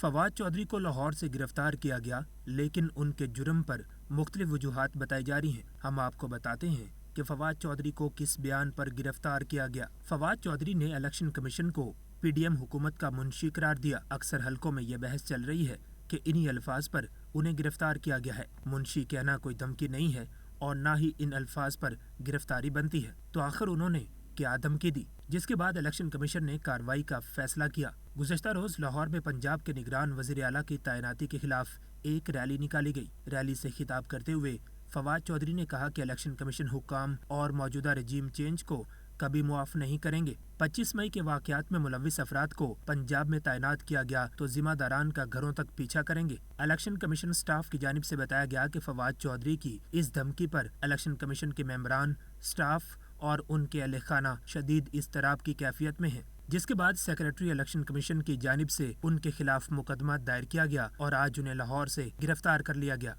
فواد چودھری کو لاہور سے گرفتار کیا گیا، لیکن ان کے جرم پر مختلف وجوہات بتائی جا رہی ہیں۔ ہم آپ کو بتاتے ہیں کہ فواد چودھری کو کس بیان پر گرفتار کیا گیا۔ فواد چودھری نے الیکشن کمیشن کو پی ڈی ایم حکومت کا منشی قرار دیا۔ اکثر حلقوں میں یہ بحث چل رہی ہے کہ انہی الفاظ پر انہیں گرفتار کیا گیا ہے۔ منشی کہنا کوئی دھمکی نہیں ہے اور نہ ہی ان الفاظ پر گرفتاری بنتی ہے، تو آخر انہوں نے کیا دھمکی دی، جس کے بعد الیکشن کمیشن نے کارروائی کا فیصلہ کیا۔ گزشتہ روز لاہور میں پنجاب کے نگران وزیر اعلیٰ کی تعیناتی کے خلاف ایک ریلی نکالی گئی۔ ریلی سے خطاب کرتے ہوئے فواد چودھری نے کہا کہ الیکشن کمیشن حکام اور موجودہ رجیم چینج کو کبھی معاف نہیں کریں گے۔ 25 مئی کے واقعات میں ملوث افراد کو پنجاب میں تعینات کیا گیا تو ذمہ داران کا گھروں تک پیچھا کریں گے۔ الیکشن کمیشن سٹاف کی جانب سے بتایا گیا کہ فواد چودھری کی اس دھمکی پر الیکشن کمیشن کے ممبران، سٹاف اور ان کے اہل خانہ شدید اضطراب کی کیفیت میں ہیں، جس کے بعد سیکریٹری الیکشن کمیشن کی جانب سے ان کے خلاف مقدمہ دائر کیا گیا اور آج انہیں لاہور سے گرفتار کر لیا گیا۔